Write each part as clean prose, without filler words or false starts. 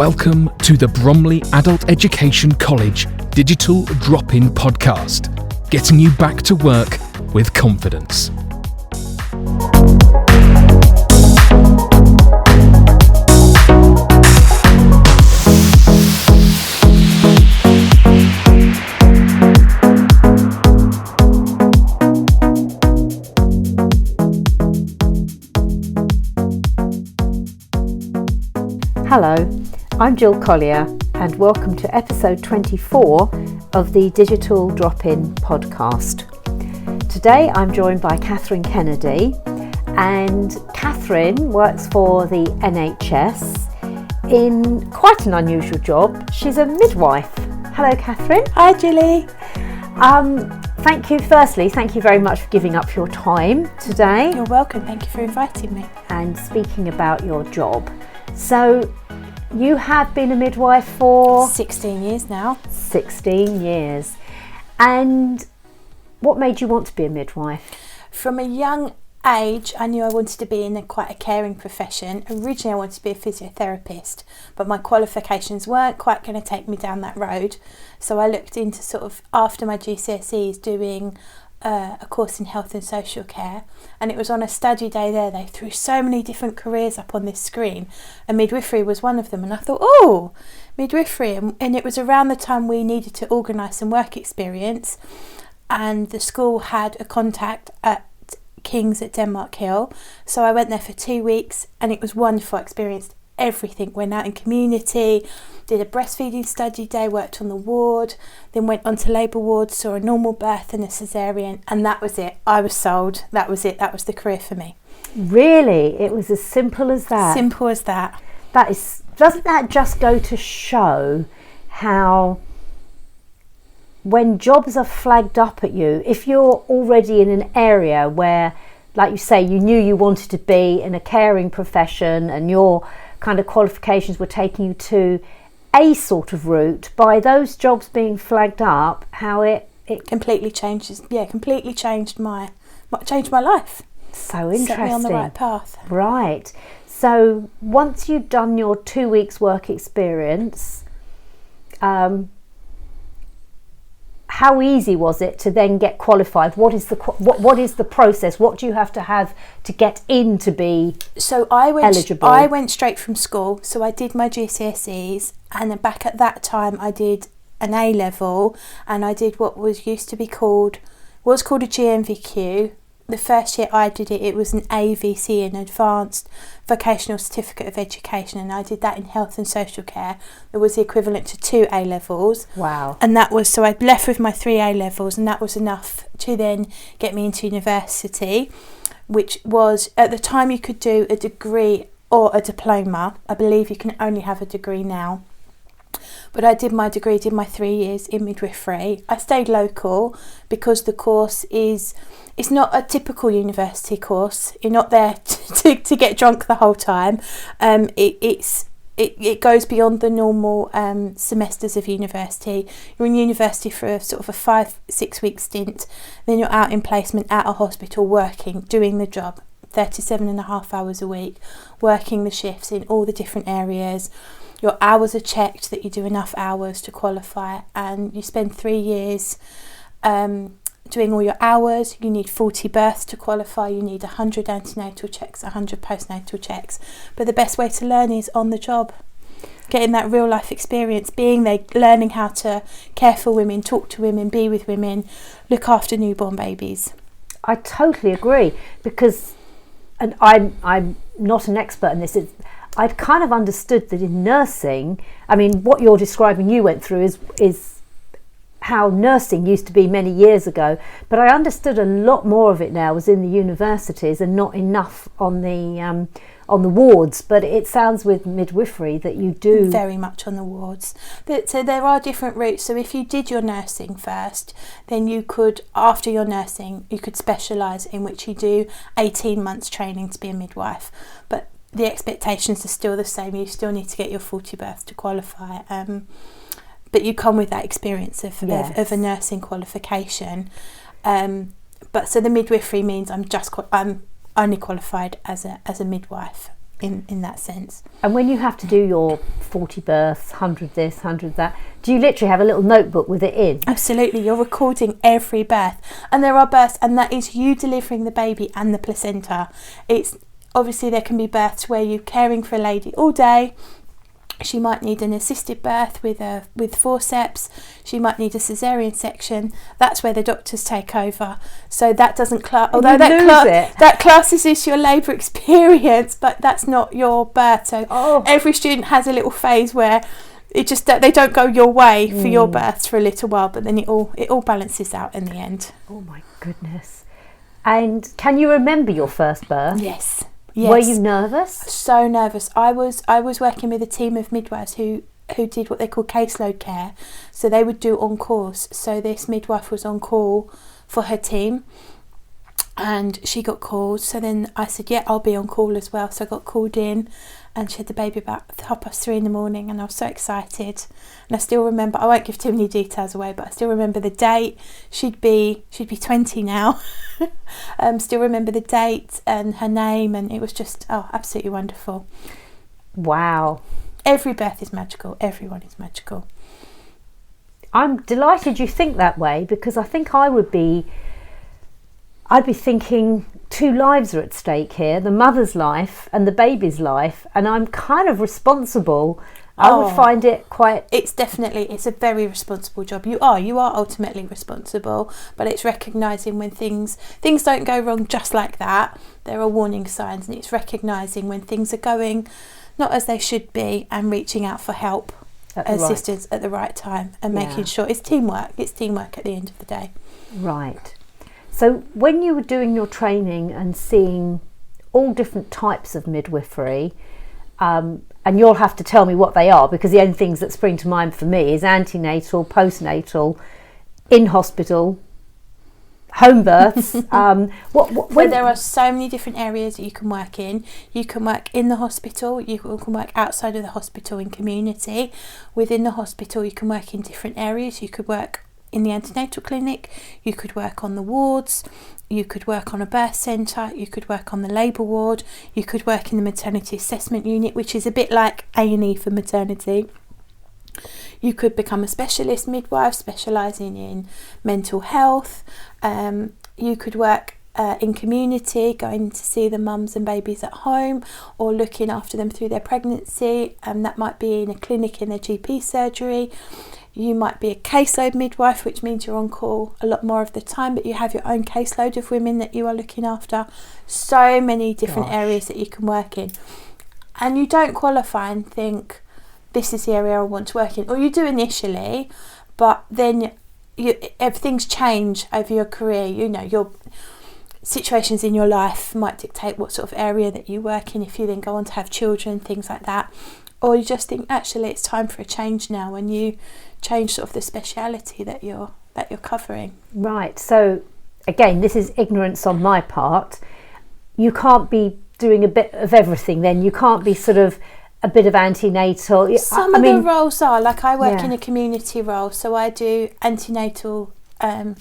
Welcome to the Bromley Adult Education College Digital Drop-In Podcast, getting you back to work with confidence. Hello, I'm Jill Collier and welcome to episode 24 of the Digital Drop-In Podcast. Today I'm joined by Cathryn Kennedy, and Cathryn works for the NHS in quite an unusual job. She's a midwife. Hello Cathryn. Hi Jilly. Thank you very much for giving up your time today. You're welcome, thank you for inviting me. And speaking about your job. So, you have been a midwife for 16 years now. 16 years. And what made you want to be a midwife? From a young age, I knew I wanted to be in quite a caring profession. Originally, I wanted to be a physiotherapist, but my qualifications weren't quite going to take me down that road. So I looked into sort of, after my GCSEs, doing a course in health and social care, and it was on a study day there. They threw so many different careers up on this screen, and midwifery was one of them, and I thought, oh, midwifery. And it was around the time we needed to organise some work experience, and the school had a contact at King's at Denmark Hill, so I went there for 2 weeks, and it was wonderful. I experienced everything. Went out in community, did a breastfeeding study day, worked on the ward, then went on to labour ward, saw a normal birth and a caesarean, and that was it. I was sold. That was it. That was the career for me. Really? It was as simple as that? Simple as that. Doesn't that just go to show how when jobs are flagged up at you, if you're already in an area where, like you say, you knew you wanted to be in a caring profession and your kind of qualifications were taking you to a sort of route, by those jobs being flagged up, how it completely changes. Yeah, completely changed my life. So interesting. Set me on the right path. Right. So once you'd done your 2 weeks work experience, how easy was it to then get qualified? What is the process? What do you have to get in to be eligible? I went straight from school, so I did my GCSEs, and then back at that time I did an A level, and I did what was called a GMVQ. The first year I did it, it was an AVC, an Advanced Vocational Certificate of Education, and I did that in health and social care. It was the equivalent to 2 A levels. Wow. And that was, so I'd left with my 3 A levels, and that was enough to then get me into university, which was, at the time you could do a degree or a diploma. I believe you can only have a degree now. But I did my degree, did my 3 years in midwifery. I stayed local because the course it's not a typical university course. You're not there to get drunk the whole time. It goes beyond the normal semesters of university. You're in university for a sort of a 5-6 week stint. Then you're out in placement at a hospital working, doing the job, 37.5 hours a week, working the shifts in all the different areas. Your hours are checked, that you do enough hours to qualify, and you spend 3 years doing all your hours. You need 40 births to qualify. You need 100 antenatal checks, 100 postnatal checks. But the best way to learn is on the job, getting that real life experience, being there, learning how to care for women, talk to women, be with women, look after newborn babies. I totally agree, because, and I'm not an expert in this, I'd kind of understood that in nursing, I mean, what you're describing you went through is how nursing used to be many years ago, but I understood a lot more of it now was in the universities and not enough on the wards. But it sounds with midwifery that you do very much on the wards. So there are different routes. So if you did your nursing first, then you could, after your nursing, you could specialise, in which you do 18 months training to be a midwife. But the expectations are still the same. You still need to get your 40 births to qualify. But you come with that experience of a nursing qualification. But so the midwifery means I'm only qualified as a midwife. in that sense. And when you have to do your 40 births, 100 this, 100 that, do you literally have a little notebook with it in? Absolutely, you're recording every birth, and there are births, and that is you delivering the baby and the placenta. It's obviously, there can be births where you're caring for a lady all day. She might need an assisted birth with forceps. She might need a caesarean section. That's where the doctors take over. So that doesn't class, although that classes as your labour experience, but that's not your birth. So every student has a little phase where they don't go your way for your births for a little while, but then it all balances out in the end. Oh my goodness! And can you remember your first birth? Yes. Were you nervous? So nervous. I was working with a team of midwives who did what they call caseload care. So they would do on calls. So this midwife was on call for her team, and she got called. So then I said, yeah, I'll be on call as well. So I got called in, and she had the baby about 3:30 in the morning, and I was so excited. And I still remember, I won't give too many details away, but I still remember the date. She'd be 20 now. Still remember the date and her name, and it was just absolutely wonderful. Wow. Every birth is magical. Everyone is magical. I'm delighted you think that way, because I think I'd be thinking 2 lives are at stake here, the mother's life and the baby's life, and I'm kind of responsible. I would find it quite... It's a very responsible job. You are ultimately responsible, but it's recognising when things don't go wrong just like that. There are warning signs, and it's recognising when things are going not as they should be, and reaching out for help, assistance at the right time, and making sure it's teamwork. It's teamwork at the end of the day. Right. So when you were doing your training and seeing all different types of midwifery, and you'll have to tell me what they are, because the only things that spring to mind for me is antenatal, postnatal, in hospital, home births. Well, there are so many different areas that you can work in. You can work in the hospital, you can work outside of the hospital in community. Within the hospital, you can work in different areas. You could work in the antenatal clinic, you could work on the wards, you could work on a birth centre, you could work on the labour ward, you could work in the maternity assessment unit, which is a bit like A&E for maternity. You could become a specialist midwife specialising in mental health. You could work in community, going to see the mums and babies at home, or looking after them through their pregnancy. That might be in a clinic in their GP surgery. You might be a caseload midwife, which means you're on call a lot more of the time, but you have your own caseload of women that you are looking after. So many different areas that you can work in. And you don't qualify and think, this is the area I want to work in. Or you do initially, but then things change over your career. You know, your situations in your life might dictate what sort of area that you work in, if you then go on to have children, things like that. Or you just think, actually, it's time for a change now, and you change sort of the speciality that you're covering. Right. So again, this is ignorance on my part. You can't be doing a bit of everything then. You can't be sort of a bit of antenatal. Some of the roles are, like I work in a community role, so I do antenatal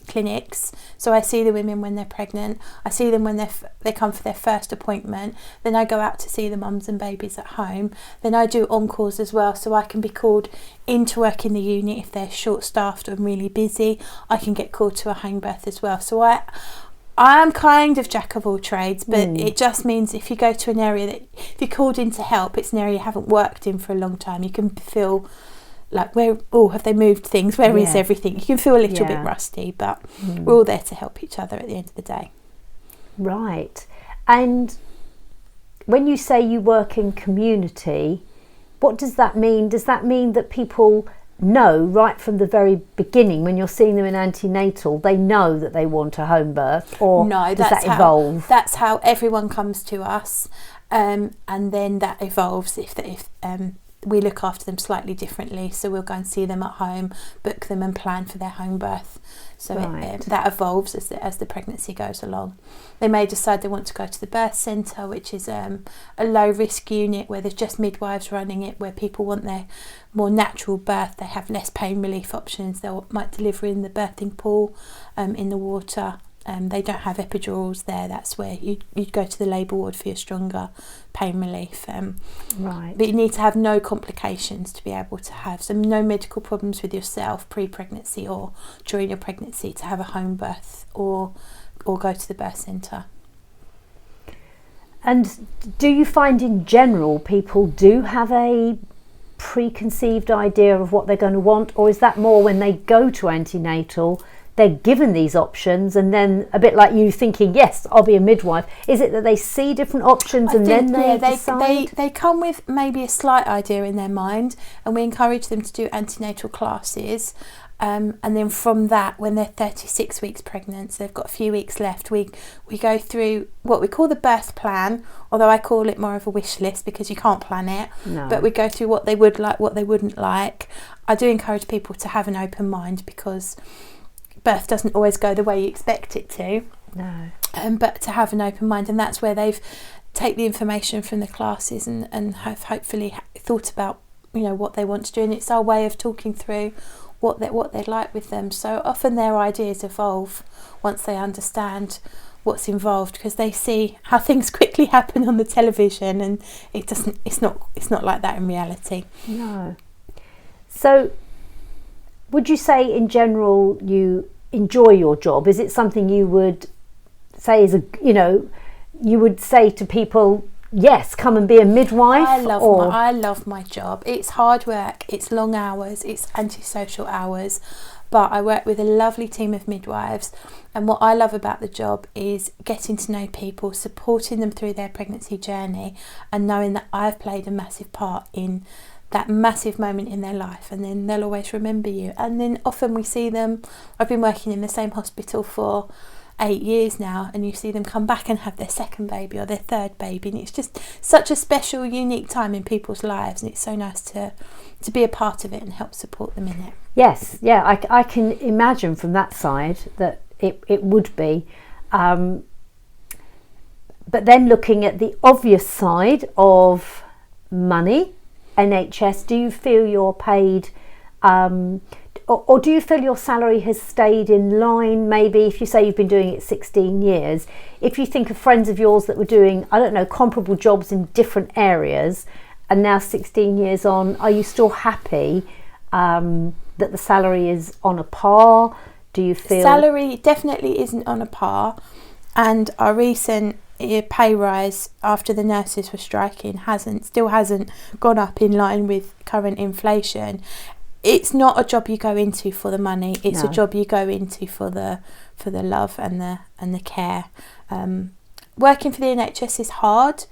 clinics. So I see the women when they're pregnant, I see them when they come for their first appointment, then I go out to see the mums and babies at home, then I do on-calls as well, so I can be called in to work in the unit if they're short-staffed and really busy. I can get called to a home birth as well. So I'm kind of jack of all trades, but it just means if you go to an area that, if you're called in to help, it's an area you haven't worked in for a long time, you can feel like, have they moved things? Where is everything? You can feel a little bit rusty, but we're all there to help each other at the end of the day. Right. And when you say you work in community, what does that mean? Does that mean that people know right from the very beginning, when you're seeing them in antenatal, they know that they want a home birth? Or no, does that evolve? That's how everyone comes to us, and then that evolves if we look after them slightly differently, so we'll go and see them at home, book them and plan for their home birth. So that evolves as the pregnancy goes along. They may decide they want to go to the birth centre, which is a low risk unit where there's just midwives running it, where people want their more natural birth. They have less pain relief options. They might deliver in the birthing pool, in the water. They don't have epidurals there. That's where you'd go to the labour ward for your stronger pain relief. Right. But you need to have no complications to be able to have no medical problems with yourself pre-pregnancy or during your pregnancy to have a home birth or go to the birth centre. And do you find in general people do have a preconceived idea of what they're going to want, or is that more when they go to antenatal, they're given these options and then a bit like you thinking, yes, I'll be a midwife? Is it that they see different options and then they decide? They come with maybe a slight idea in their mind, and we encourage them to do antenatal classes. And then from that, when they're 36 weeks pregnant, so they've got a few weeks left, we go through what we call the birth plan, although I call it more of a wish list because you can't plan it. No. But we go through what they would like, what they wouldn't like. I do encourage people to have an open mind because birth doesn't always go the way you expect it to. No. But to have an open mind, and that's where they've take the information from the classes and have hopefully thought about, what they want to do, and it's our way of talking through what they'd like with them. So often their ideas evolve once they understand what's involved, because they see how things quickly happen on the television, and it's not like that in reality. No. So would you say in general you enjoy your job? Is it something you would say you would say to people, yes, come and be a midwife? I love my job. It's hard work, it's long hours, it's antisocial hours, but I work with a lovely team of midwives, and what I love about the job is getting to know people, supporting them through their pregnancy journey, and knowing that I've played a massive part in that massive moment in their life, and then they'll always remember you. And then often we see them, I've been working in the same hospital for 8 years now, and you see them come back and have their second baby or their third baby, and it's just such a special, unique time in people's lives, and it's so nice to be a part of it and help support them in it. Yes, yeah, I can imagine from that side that it would be. But then looking at the obvious side of money, NHS, do you feel you're paid, or do you feel your salary has stayed in line? Maybe if you say you've been doing it 16 years, if you think of friends of yours that were doing, I don't know, comparable jobs in different areas, and now 16 years on, are you still happy that the salary is on a par? Do you feel... Salary definitely isn't on a par, and our recent pay rise after the nurses were striking still hasn't gone up in line with current inflation. It's not a job you go into for the money. It's a job you go into for the love and the care. Working for the NHS is hard.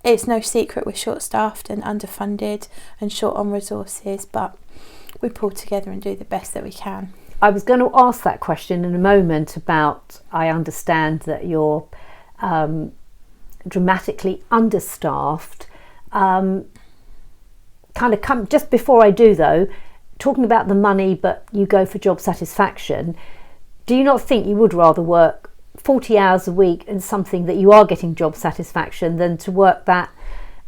It's no secret we're short-staffed and underfunded and short on resources, but we pull together and do the best that we can. I was going to ask that question in a moment about, I understand that you're dramatically understaffed. Just before I do though, talking about the money, but you go for job satisfaction, do you not think you would rather work 40 hours a week in something that you are getting job satisfaction than to work that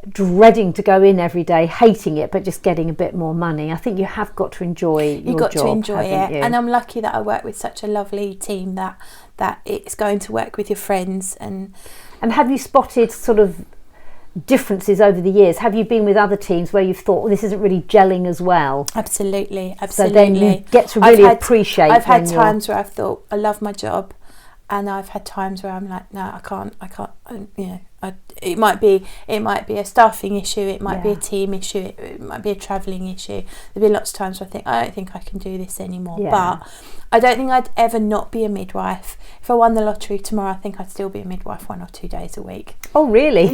dreading to go in every day, hating it, but just getting a bit more money? I think you have got to enjoy your job. You've got to enjoy it. You? And I'm lucky that I work with such a lovely team that it's going to work with your friends. And have you spotted sort of differences over the years? Have you been with other teams where you've thought, well, this isn't really gelling as well? Absolutely. So then you get to really appreciate. I've had times where I've thought, I love my job, and I've had times where I'm like, no, I can't. It might be a staffing issue, it might be a team issue, it might be a travelling issue. There'll be lots of times where I think, I don't think I can do this anymore. But I don't think I'd ever not be a midwife. If I won the lottery tomorrow, I think I'd still be a midwife 1 or 2 days a week. Oh, really?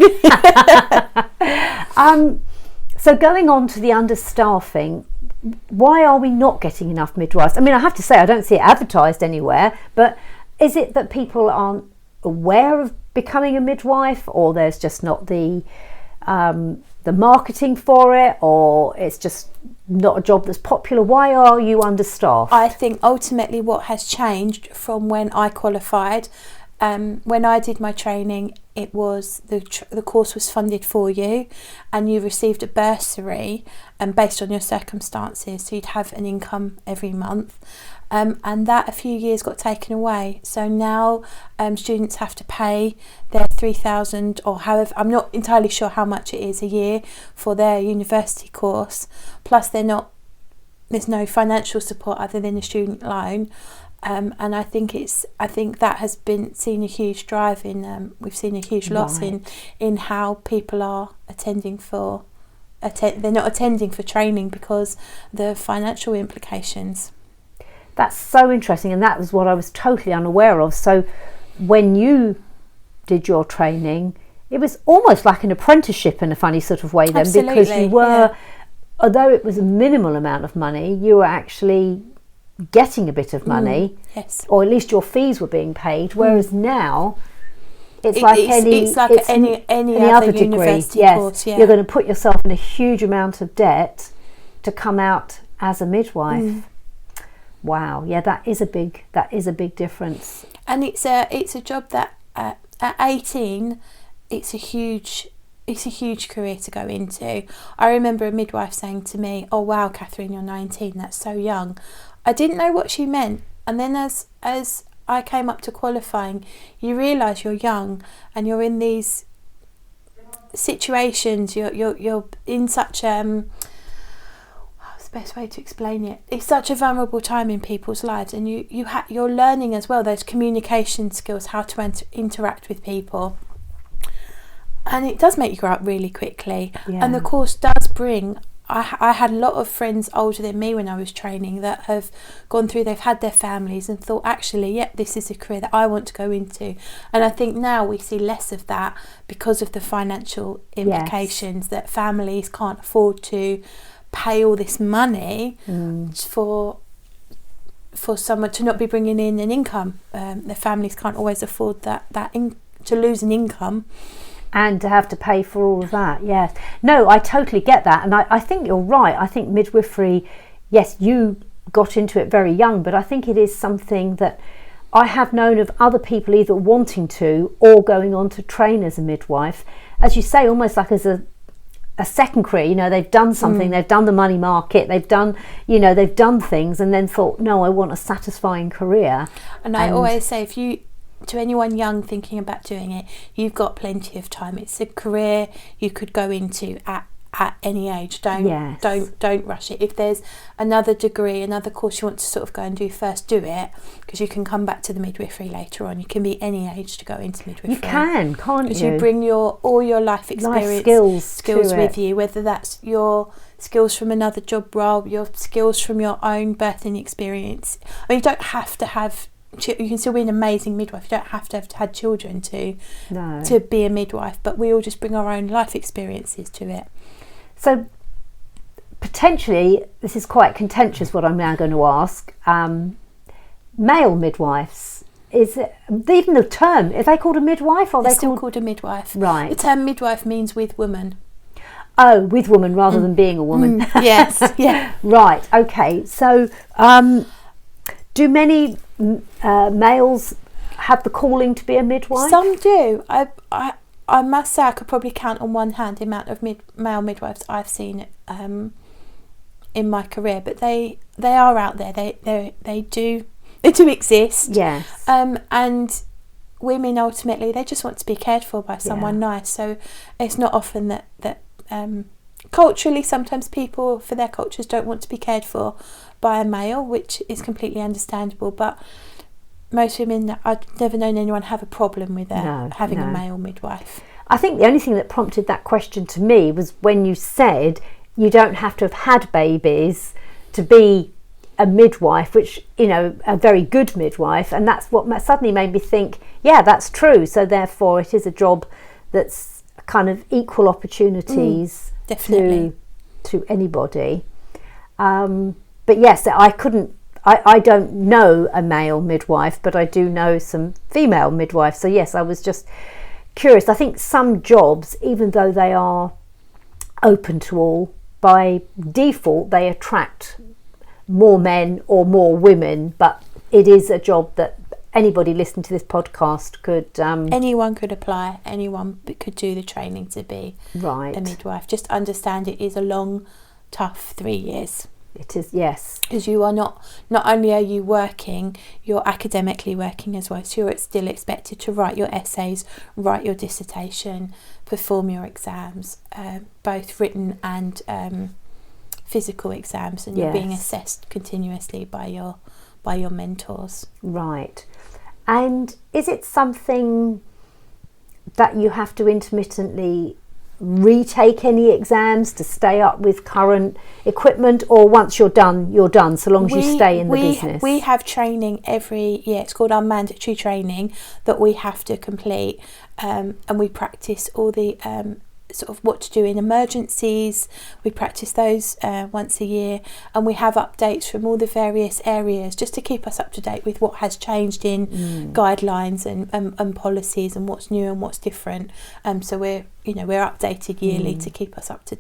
So going on to the understaffing, why are we not getting enough midwives? I mean, I have to say, I don't see it advertised anywhere, but is it that people aren't aware of becoming a midwife, or there's just not the marketing for it, or it's just not a job that's popular? Why are you understaffed? I think ultimately what has changed from when I qualified, when I did my training, it was the course was funded for you, and you received a bursary, and based on your circumstances, so you'd have an income every month. and that a few years got taken away. So now students have to pay their 3,000 or however, I'm not entirely sure how much it is a year for their university course, plus there's no financial support other than a student loan. And I think that has been seen a huge drive in. We've seen a huge loss in how people are attending for. They're not attending for training because the financial implications. That's so interesting, and that was what I was totally unaware of. So, when you did your training, it was almost like an apprenticeship in a funny sort of way. Then, Absolutely, because you were, although it was a minimal amount of money, you were actually getting a bit of money, yes, or at least your fees were being paid. Whereas now, it's like any other degree. university Yes, course. Yeah. You're going to put yourself in a huge amount of debt to come out as a midwife. Wow, yeah, that is a big difference. And it's a job that at 18, it's a huge career to go into. I remember a midwife saying to me, "Oh wow, Cathryn, you're 19. That's so young." I didn't know what she meant, and then as I came up to qualifying, you realise you're young and you're in these situations. You're in such what's the best way to explain it? It's such a vulnerable time in people's lives, and you're learning as well those communication skills, how to interact with people. And it does make you grow up really quickly. Yeah. And the course does bring... I had a lot of friends older than me when I was training that have gone through, they've had their families and thought, actually, this is a career that I want to go into. And I think now we see less of that because of the financial implications, that families can't afford to pay all this money for someone to not be bringing in an income. Their families can't always afford to lose an income. And to have to pay for all of that, yes. No, I totally get that. And I think you're right. I think midwifery, yes, you got into it very young, but I think it is something that I have known of other people either wanting to or going on to train as a midwife. As you say, almost like as a second career, they've done something, they've done the money market, they've done things and then thought, no, I want a satisfying career. And I always say, to anyone young thinking about doing it, you've got plenty of time. It's a career you could go into at any age. Don't rush it. If there's another degree, another course you want to sort of go and do first, do it, because you can come back to the midwifery later on. You can be any age to go into midwifery. You can't you? Because you bring all your life experience, skills with you, whether that's your skills from another job role, your skills from your own birthing experience. I mean, you don't have to have... You can still be an amazing midwife. You don't have to have had children to be a midwife, but we all just bring our own life experiences to it. So potentially, this is quite contentious what I'm now going to ask. Male midwives, is it, even the term, are they called a midwife? Or They're still called a midwife. Right. The term midwife means with woman. Oh, with woman rather than being a woman. Yes, yeah. Right, okay. So do many males have the calling to be a midwife? Some do. I must say I could probably count on one hand the amount of male midwives I've seen in my career, but they are out there. They do exist. Yes. And women ultimately, they just want to be cared for by someone nice. So it's not often that culturally, sometimes people for their cultures don't want to be cared for by a male, which is completely understandable, but most women, I've never known anyone have a problem with having a male midwife. I think the only thing that prompted that question to me was when you said you don't have to have had babies to be a midwife, which, a very good midwife, and that's what suddenly made me think, yeah, that's true, so therefore it is a job that's kind of equal opportunities to anybody. But yes, I don't know a male midwife, but I do know some female midwives. So yes, I was just curious. I think some jobs, even though they are open to all, by default they attract more men or more women, but it is a job that anybody listening to this podcast could... anyone could apply, anyone could do the training to be a midwife. Just understand it is a long, tough 3 years. It is, yes. Because you are not only are you working, you're academically working as well. So you're still expected to write your essays, write your dissertation, perform your exams, both written and physical exams, and you're being assessed continuously by your mentors. Right. And is it something that you have to intermittently retake any exams to stay up with current equipment, or once you're done, so long as you stay in the business? We have training every year. It's called our mandatory training that we have to complete, and we practice all the sort of what to do in emergencies. We practice those once a year, and we have updates from all the various areas just to keep us up to date with what has changed in guidelines and policies, and what's new and what's different. So we're updated yearly to keep us up to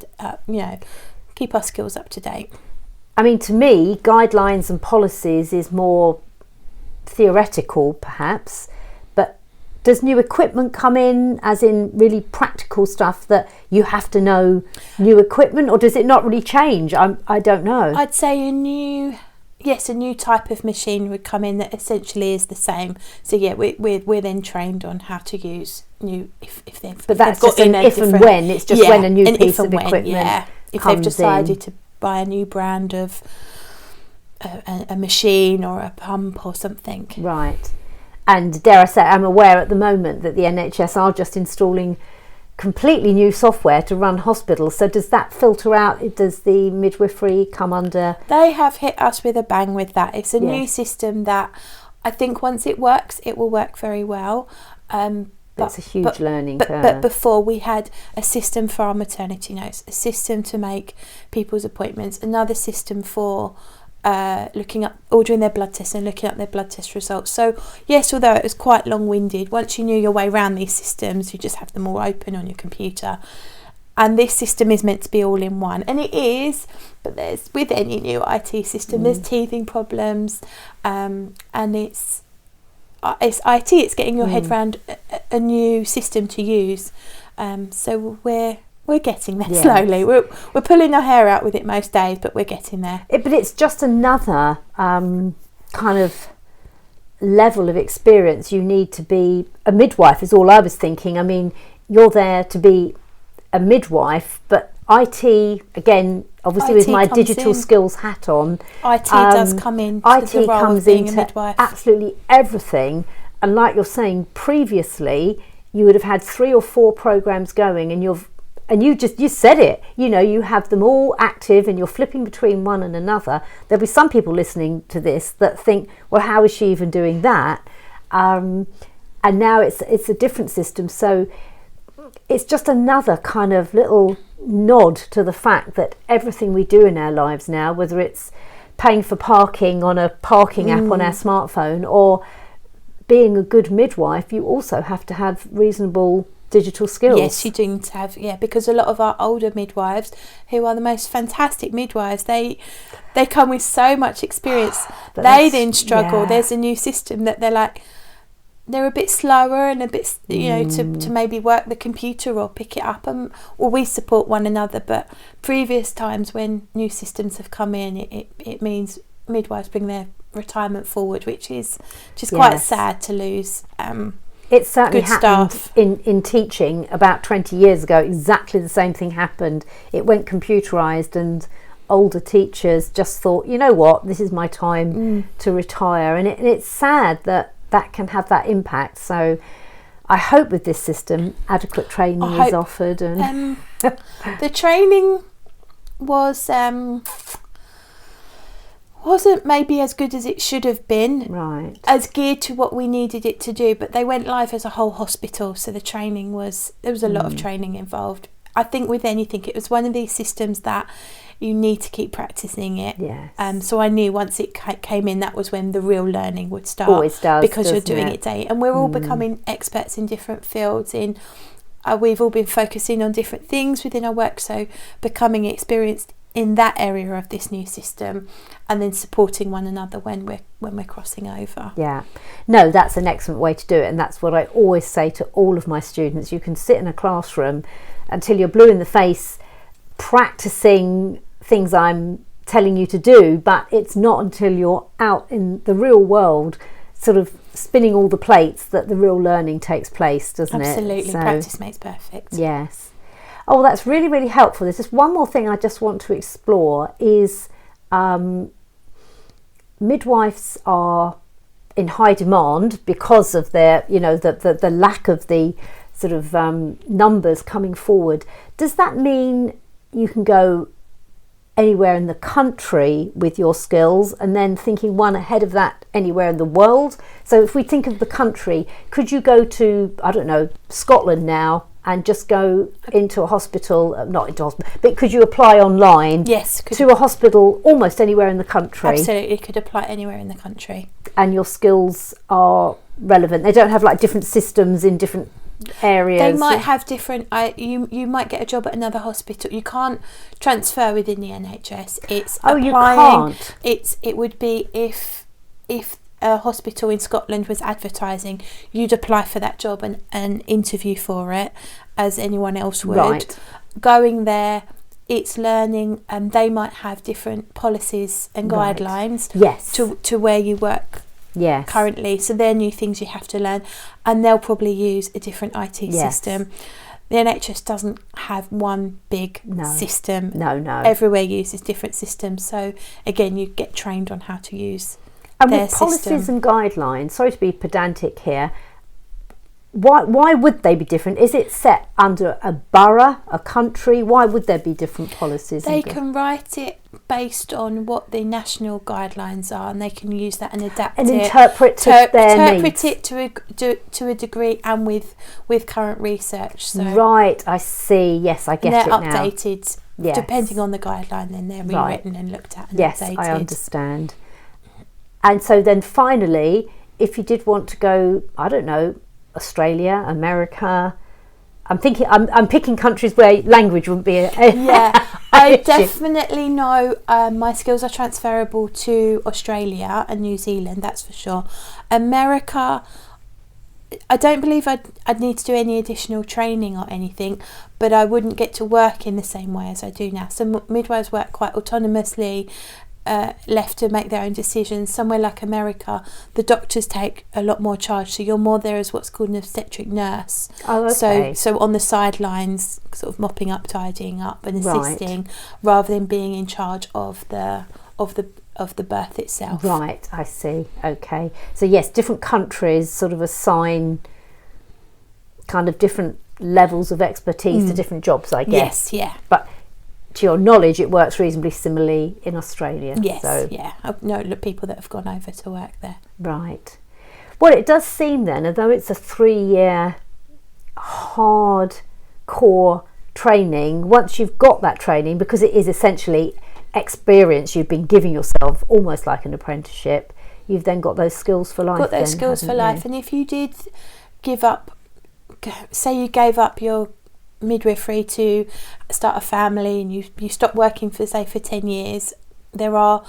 keep our skills up to date. I mean, to me, guidelines and policies is more theoretical, perhaps. Does new equipment come in, as in really practical stuff that you have to know new equipment, or does it not really change? I don't know. I'd say a new type of machine would come in that essentially is the same. So yeah, we're then trained on how to use new if they've. But that's just an if and when. It's just when a new piece of equipment if comes they've decided to buy a new brand of a machine or a pump or something. Right. And dare I say, I'm aware at the moment that the NHS are just installing completely new software to run hospitals. So does that filter out? Does the midwifery come under? They have hit us with a bang with that. It's a new system that I think once it works, it will work very well. It's a huge learning curve. But before, we had a system for our maternity notes, a system to make people's appointments, another system for ordering their blood tests and looking up their blood test results. So yes, although it was quite long-winded, once you knew your way around these systems, you just have them all open on your computer. And this system is meant to be all in one, and it is. But there's, with any new IT system, there's teething problems, and it's IT. It's getting your head around a new system to use. So we're getting there slowly. We're pulling our hair out with it most days, but we're getting there. But it's just another kind of level of experience. You need to be a midwife, is all I was thinking. I mean, you're there to be a midwife, but IT, again, obviously with my digital skills hat on, IT does come in. IT comes into absolutely everything. And like you're saying, previously you would have had 3 or 4 programs going, and you said it, you have them all active and you're flipping between one and another. There'll be some people listening to this that think, well, how is she even doing that? And now it's a different system. So it's just another kind of little nod to the fact that everything we do in our lives now, whether it's paying for parking on a parking app on our smartphone or being a good midwife, you also have to have reasonable digital skills. Yes, you do need to have, because a lot of our older midwives, who are the most fantastic midwives, they come with so much experience. They then struggle. Yeah. There's a new system that they're a bit slower and a bit, to maybe work the computer or pick it up, or we support one another. But previous times when new systems have come in, it means midwives bring their retirement forward, which is just quite sad to lose. It certainly happened in teaching about 20 years ago. Exactly the same thing happened. It went computerised, and older teachers just thought, you know what, this is my time to retire. And it's sad that can have that impact. So I hope with this system adequate training is offered. And the training wasn't maybe as good as it should have been, right, as geared to what we needed it to do, but they went live as a whole hospital, so the training there was a lot of training involved. I think with anything, it was one of these systems that you need to keep practicing it. Yes. So I knew once it came in, that was when the real learning would start. Always does, because you're doing it daily, and we're all becoming experts in different fields. We've all been focusing on different things within our work, so becoming experienced in that area of this new system, and then supporting one another when we're crossing over. No, that's an excellent way to do it, and that's what I always say to all of my students. You can sit in a classroom until you're blue in the face practicing things I'm telling you to do, but it's not until you're out in the real world sort of spinning all the plates that the real learning takes place, doesn't it? Absolutely. Practice makes perfect. Yes. Oh, that's really, really helpful. There's just one more thing I just want to explore is midwives are in high demand because of their, the lack of the sort of numbers coming forward. Does that mean you can go anywhere in the country with your skills, and then thinking one ahead of that anywhere in the world? So if we think of the country, could you go to, I don't know, Scotland now and just go into a hospital, not into a hospital, but could you apply online? Yes. To a hospital almost anywhere in the country? Absolutely, could apply anywhere in the country. And your skills are relevant. They don't have like different systems in different areas. They might have different. You might get a job at another hospital. You can't transfer within the NHS. It's applying. You can't. It would be if a hospital in Scotland was advertising, you'd apply for that job and interview for it as anyone else would. Right. Going there, it's learning, and they might have different policies and guidelines. Yes. To where you work. Yes. Currently, so they're new things you have to learn, and they'll probably use a different IT system. The NHS doesn't have one big system. No. Everywhere uses different systems, so again, you get trained on how to use and their with policies system. and guidelines. Sorry to be pedantic here. Why would they be different? Is it set under a borough, a country? Why would there be different policies? They can write it based on what the national guidelines are, and they can use that and adapt and it. Interpret their needs. It to a degree, and with current research. So right, I see. Yes, I get it now. They're updated depending on the guideline. Then they're rewritten and looked at and updated. Yes, I understand. And so then finally, if you did want to go, I don't know, Australia, America. I'm picking countries where language wouldn't be I definitely know my skills are transferable to Australia and New Zealand, that's for sure. America, I don't believe I'd need to do any additional training or anything, but I wouldn't get to work in the same way as I do now. So midwives work quite autonomously, left to make their own decisions. Somewhere like America, the doctors take a lot more charge, so you're more there as what's called an obstetric nurse. Oh, okay. So on the sidelines, sort of mopping up, tidying up, and assisting, rather than being in charge of the birth itself. Right, I see. Okay, so yes, different countries sort of assign kind of different levels of expertise to different jobs, I guess. Yes, yeah. But to your knowledge, it works reasonably similarly in Australia. Yes, so. yeah. I know people that have gone over to work there. Right. Well, it does seem then, although it's a 3-year hard core training, once you've got that training, because it is essentially experience you've been giving yourself, almost like an apprenticeship, you've then got those skills for life. And if you did give up, say you gave up your midwifery to start a family, and you stop working for 10 years, there are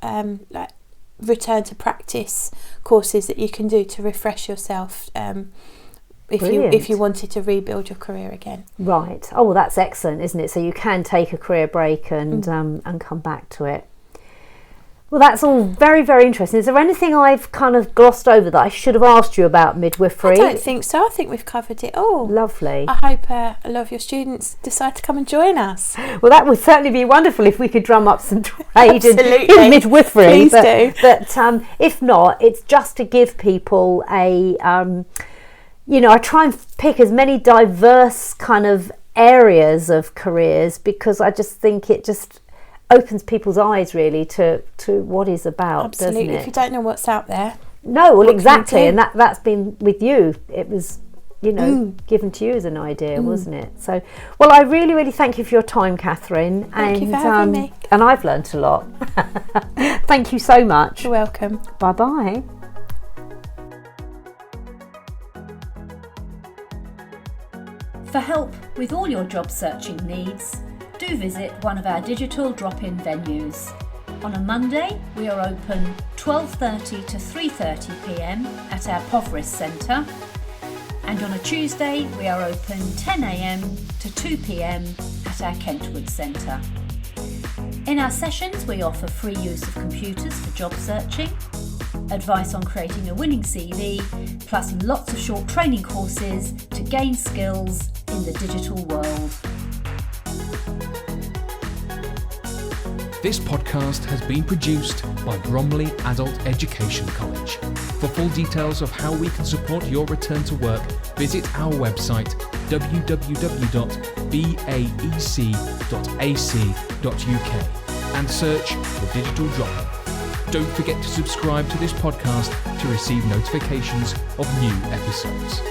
like return to practice courses that you can do to refresh yourself if you wanted to rebuild your career again. Right. Oh, well, that's excellent, isn't it? So you can take a career break and come back to it. Well, that's all very, very interesting. Is there anything I've kind of glossed over that I should have asked you about midwifery? I don't think so. I think we've covered it all. Lovely. I hope a lot of your students decide to come and join us. Well, that would certainly be wonderful if we could drum up some trade in midwifery. Please do. But if not, it's just to give people a, I try and pick as many diverse kind of areas of careers, because I just think it just opens people's eyes really to what is about. Absolutely. Doesn't it? If you don't know what's out there. No, well, exactly, and that's been with you. It was, given to you as an idea, wasn't it? So, well, I really, really thank you for your time, Cathryn. Thank you for having me. And I've learnt a lot. Thank you so much. You're welcome. Bye-bye. For help with all your job searching needs, do visit one of our digital drop-in venues. On a Monday, we are open 12:30 to 3:30 p.m. at our Poveris Centre, and on a Tuesday, we are open 10 a.m. to 2 p.m. at our Kentwood Centre. In our sessions, we offer free use of computers for job searching, advice on creating a winning CV, plus lots of short training courses to gain skills in the digital world. This podcast has been produced by Bromley Adult Education College. For full details of how we can support your return to work, visit our website www.baec.ac.uk and search for Digital Drop-In. Don't forget to subscribe to this podcast to receive notifications of new episodes.